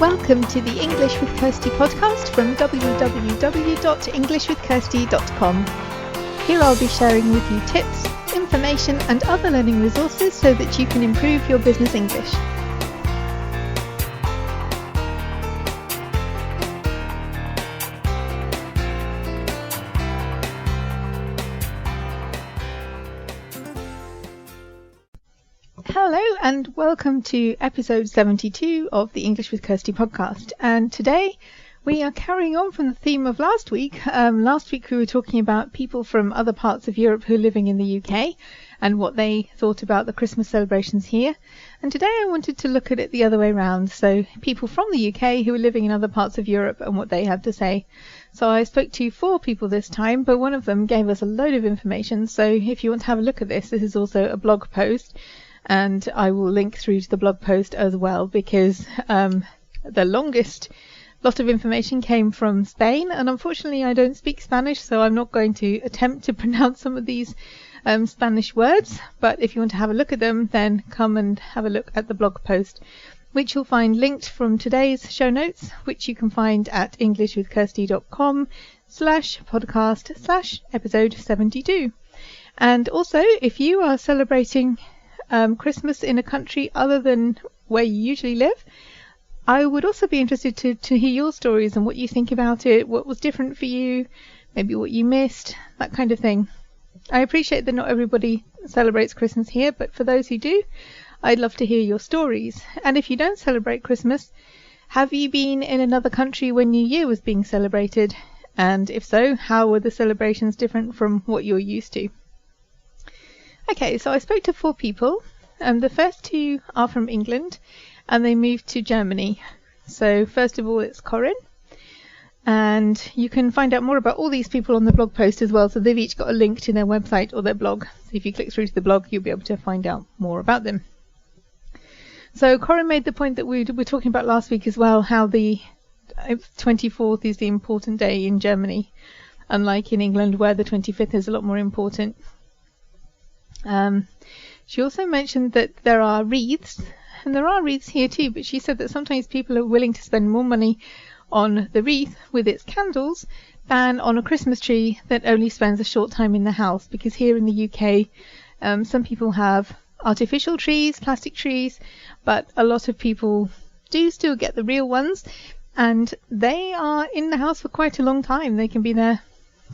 Welcome to the English with Kirsty podcast from www.englishwithkirsty.com. Here I'll be sharing with you tips, information and other learning resources so that you can improve your business English. Hello and welcome to episode 72 of the English with Kirsty podcast. And today we are carrying on from the theme of last week. Last week we were talking about people from other parts of Europe who are living in the UK and what they thought about the Christmas celebrations here. And today I wanted to look at it the other way around. So people from the UK who are living in other parts of Europe and what they have to say. So I spoke to 4 people this time, but one of them gave us a load of information. So if you want to have a look at this is also a blog post. And I will link through to the blog post as well because the longest lot of information came from Spain, and unfortunately I don't speak Spanish, so I'm not going to attempt to pronounce some of these Spanish words, but if you want to have a look at them, then come and have a look at the blog post, which you'll find linked from today's show notes, which you can find at englishwithkirsty.com/podcast/episode 72. And also, if you are celebrating Christmas in a country other than where you usually live, I would also be interested to hear your stories and what you think about it, what was different for you, maybe what you missed, that kind of thing. I appreciate that not everybody celebrates Christmas here, but for those who do, I'd love to hear your stories. And if you don't celebrate Christmas, have you been in another country when New Year was being celebrated? And if so, how were the celebrations different from what you're used to? Okay, so I spoke to 4 people. The first 2 are from England and they moved to Germany. So first of all, it's Corinne. And you can find out more about all these people on the blog post as well. So they've each got a link to their website or their blog. So if you click through to the blog, you'll be able to find out more about them. So Corinne made the point that we were talking about last week as well, how the 24th is the important day in Germany, unlike in England where the 25th is a lot more important. She also mentioned that there are wreaths, and there are wreaths here too, but she said that sometimes people are willing to spend more money on the wreath with its candles than on a Christmas tree that only spends a short time in the house, because here in the UK some people have artificial trees, plastic trees, but a lot of people do still get the real ones, and they are in the house for quite a long time. They can be there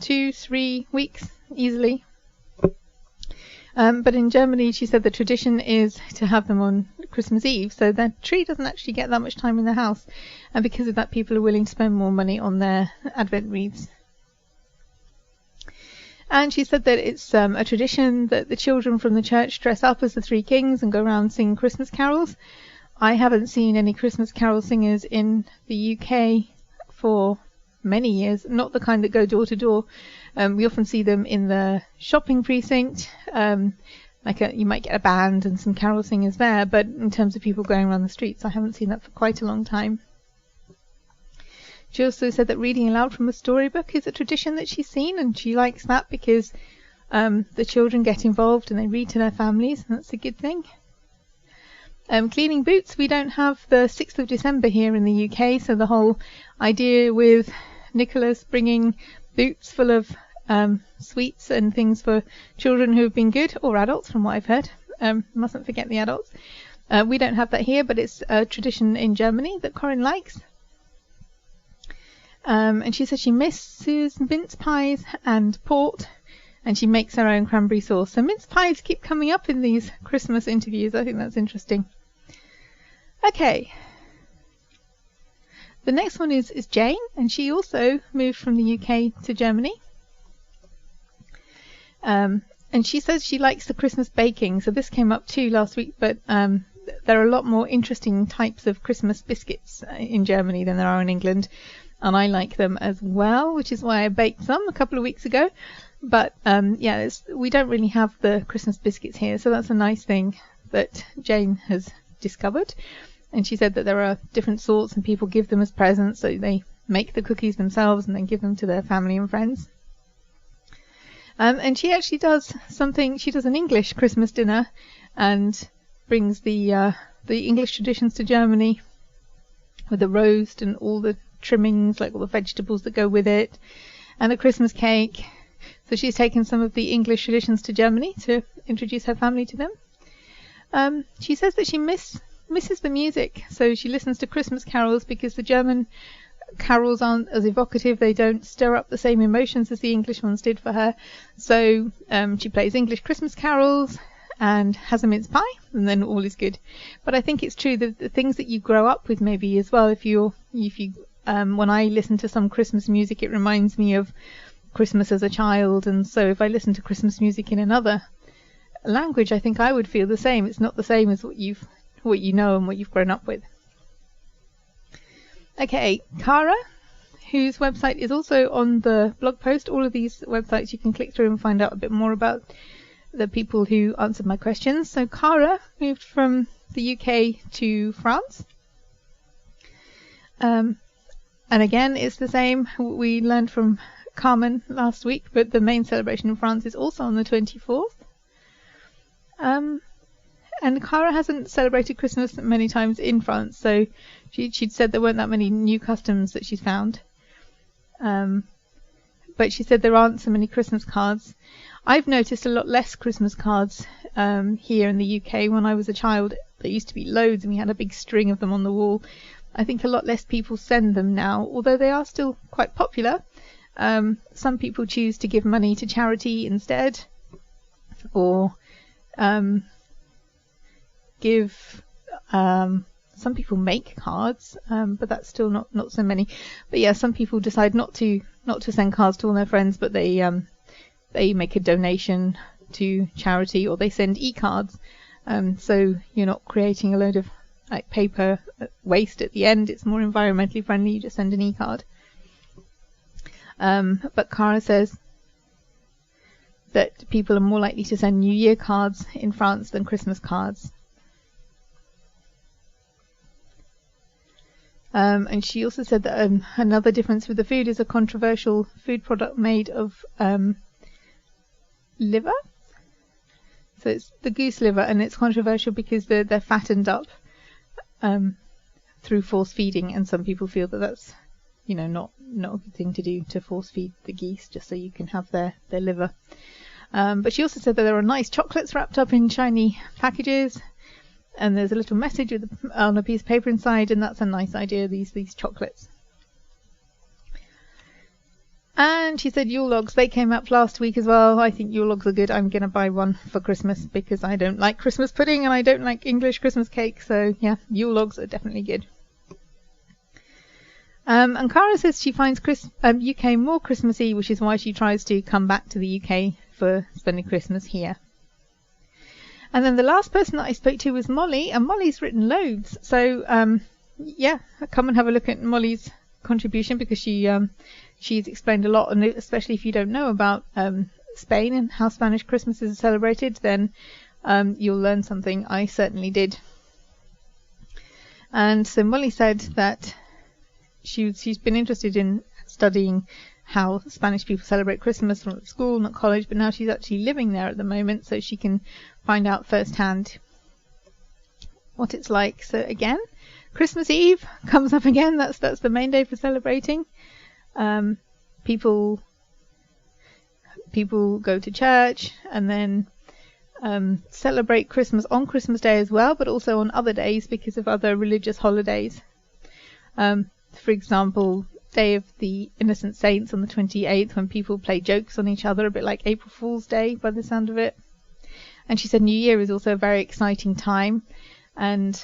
2-3 weeks easily. But in Germany, she said the tradition is to have them on Christmas Eve, so the tree doesn't actually get that much time in the house, and because of that, people are willing to spend more money on their Advent wreaths. And she said that it's a tradition that the children from the church dress up as the 3 kings and go around singing Christmas carols. I haven't seen any Christmas carol singers in the UK for many years, not the kind that go door to door. We often see them in the shopping precinct, you might get a band and some carol singers there, but in terms of people going around the streets, I haven't seen that for quite a long time. She also said that reading aloud from a storybook is a tradition that she's seen, and she likes that because the children get involved and they read to their families, and that's a good thing. Cleaning boots, we don't have the 6th of December here in the UK, so the whole idea with Nicholas bringing boots full of sweets and things for children who have been good, or adults from what I've heard. Mustn't forget the adults. We don't have that here, but it's a tradition in Germany that Corinne likes. And she says she misses mince pies and port, and she makes her own cranberry sauce. So mince pies keep coming up in these Christmas interviews. I think that's interesting. Okay. The next one is Jane, and she also moved from the UK to Germany. And she says she likes the Christmas baking. So this came up too last week, but there are a lot more interesting types of Christmas biscuits in Germany than there are in England. And I like them as well, which is why I baked some a couple of weeks ago. But we don't really have the Christmas biscuits here, so that's a nice thing that Jane has discovered. And she said that there are different sorts and people give them as presents, so they make the cookies themselves and then give them to their family and friends. And she actually does something, she does an English Christmas dinner and brings the English traditions to Germany with the roast and all the trimmings, like all the vegetables that go with it, and a Christmas cake. So she's taken some of the English traditions to Germany to introduce her family to them. She says that she misses the music, so she listens to Christmas carols because the German carols aren't as evocative. They don't stir up the same emotions as the English ones did for her. So she plays English Christmas carols and has a mince pie, and then all is good. But I think it's true that the things that you grow up with maybe as well, if you when I listen to some Christmas music, it reminds me of Christmas as a child, and so if I listen to Christmas music in another language, I think I would feel the same. It's not the same as what you know and what you've grown up with. Okay, Cara, whose website is also on the blog post. All of these websites you can click through and find out a bit more about the people who answered my questions. So Cara moved from the UK to France. And again, it's the same. We learned from Carmen last week, but the main celebration in France is also on the 24th. And Cara hasn't celebrated Christmas many times in France, so she'd said there weren't that many new customs that she's found. But she said there aren't so many Christmas cards. I've noticed a lot less Christmas cards here in the UK. When I was a child, there used to be loads, and we had a big string of them on the wall. I think a lot less people send them now, although they are still quite popular. Some people choose to give money to charity instead, or some people make cards, but that's still not so many. But yeah, some people decide not to send cards to all their friends, but they make a donation to charity, or they send e-cards. So you're not creating a load of like paper waste at the end. It's more environmentally friendly. You just send an e-card. But Cara says that people are more likely to send New Year cards in France than Christmas cards. And she also said that another difference with the food is a controversial food product made of liver. So it's the goose liver, and it's controversial because they're fattened up through force feeding, and some people feel that that's not a good thing to do, to force feed the geese just so you can have their liver. But she also said that there are nice chocolates wrapped up in shiny packages, and there's a little message on a piece of paper inside, and that's a nice idea, these chocolates. And she said Yule logs, they came up last week as well. I think Yule logs are good. I'm going to buy one for Christmas because I don't like Christmas pudding and I don't like English Christmas cake. So yeah, Yule logs are definitely good. And Cara says she finds UK more Christmassy, which is why she tries to come back to the UK for spending Christmas here. And then the last person that I spoke to was Molly, and Molly's written loads. So yeah, come and have a look at Molly's contribution, because she's explained a lot, and especially if you don't know about Spain and how Spanish Christmases are celebrated, then you'll learn something. I certainly did. And so Molly said that she's been interested in studying how Spanish people celebrate Christmas from school, not college, but now she's actually living there at the moment, so she can find out firsthand what it's like. So again, Christmas Eve comes up again. That's the main day for celebrating. People go to church and then celebrate Christmas on Christmas Day as well, but also on other days because of other religious holidays. For example, Day of the Innocent Saints on the 28th, when people play jokes on each other, a bit like April Fool's Day by the sound of it. And she said New Year is also a very exciting time, and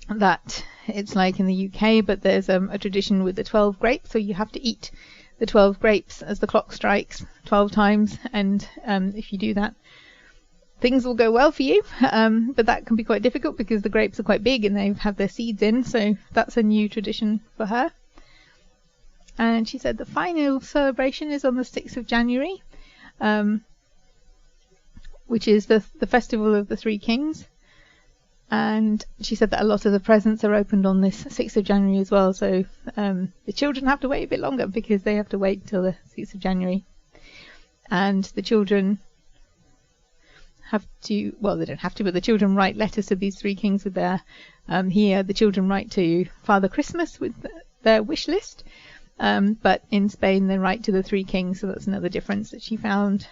that it's like in the UK, but there's a tradition with the 12 grapes, so you have to eat the 12 grapes as the clock strikes 12 times, and if you do that, things will go well for you, but that can be quite difficult because the grapes are quite big and they have their seeds in, so that's a new tradition for her. And she said the final celebration is on the 6th of January, which is the festival of the Three Kings. And she said that a lot of the presents are opened on this 6th of January as well, so the children have to wait a bit longer because they have to wait till the 6th of January. And the children have to, well, they don't have to, but the children write letters to these three kings with their, here the children write to Father Christmas with their wish list. But in Spain they write to the three kings, so that's another difference that she found.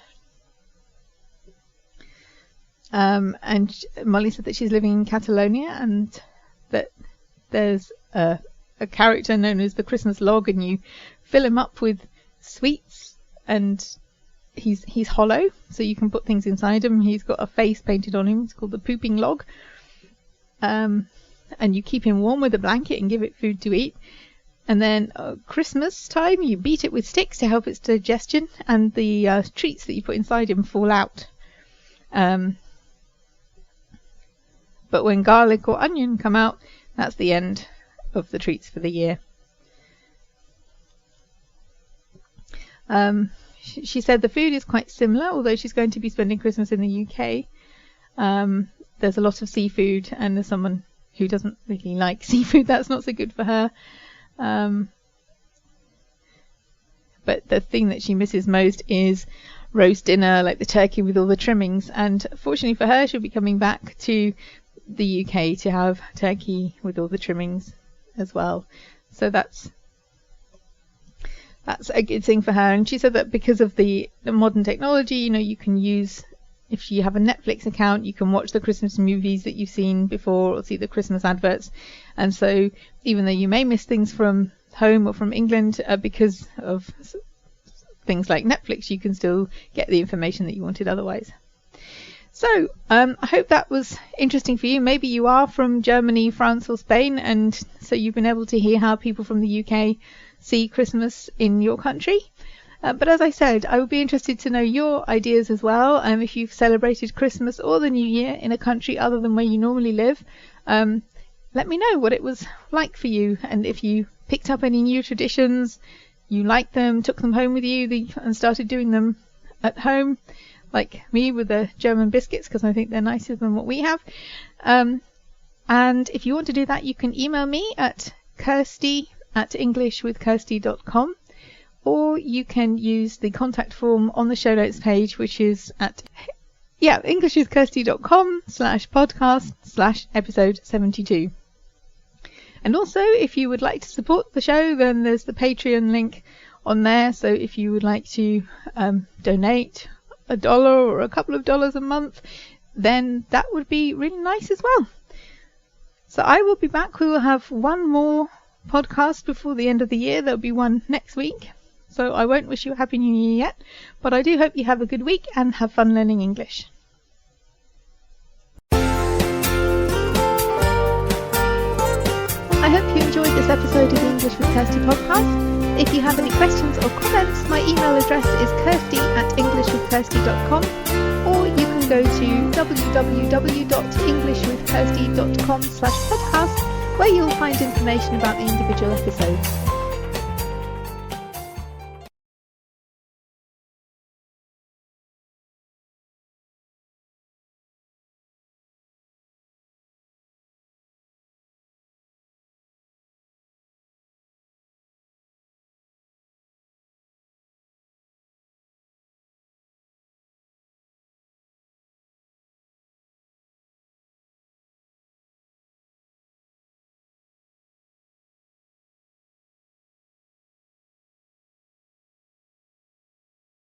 And Molly said that she's living in Catalonia and that there's a character known as the Christmas log, and you fill him up with sweets, and he's hollow, so you can put things inside him. He's got a face painted on him. It's called the pooping log. And you keep him warm with a blanket and give it food to eat. And then Christmas time, you beat it with sticks to help its digestion, and the treats that you put inside him fall out. But when garlic or onion come out, that's the end of the treats for the year. She said the food is quite similar, although she's going to be spending Christmas in the UK. There's a lot of seafood, and there's someone who doesn't really like seafood. That's not so good for her. But the thing that she misses most is roast dinner, like the turkey with all the trimmings. And fortunately for her, she'll be coming back to the UK to have turkey with all the trimmings as well. So that's a good thing for her. And she said that because of the modern technology, you can use, if you have a Netflix account, you can watch the Christmas movies that you've seen before or see the Christmas adverts. And so even though you may miss things from home or from England, because of things like Netflix, you can still get the information that you wanted otherwise. So I hope that was interesting for you. Maybe you are from Germany, France or Spain, and so you've been able to hear how people from the UK see Christmas in your country. But as I said, I would be interested to know your ideas as well. If you've celebrated Christmas or the New Year in a country other than where you normally live, let me know what it was like for you, and if you picked up any new traditions, you liked them, took them home with you, and started doing them at home, like me with the German biscuits, because I think they're nicer than what we have. And if you want to do that, you can email me at kirsty@englishwithkirsty.com, or you can use the contact form on the show notes page, which is at englishwithkirsty.com/podcast/episode 72. And also, if you would like to support the show, then there's the Patreon link on there. So if you would like to donate $1 or a couple of dollars a month, then that would be really nice as well. So I will be back. We will have one more podcast before the end of the year. There'll be one next week. So I won't wish you a Happy New Year yet, but I do hope you have a good week and have fun learning English. I hope you enjoyed this episode of the English with Kirsty podcast. If you have any questions or comments, my email address is kirsty@englishwithkirsty.com, or you can go to www.englishwithkirsty.com/podcast, where you'll find information about the individual episodes.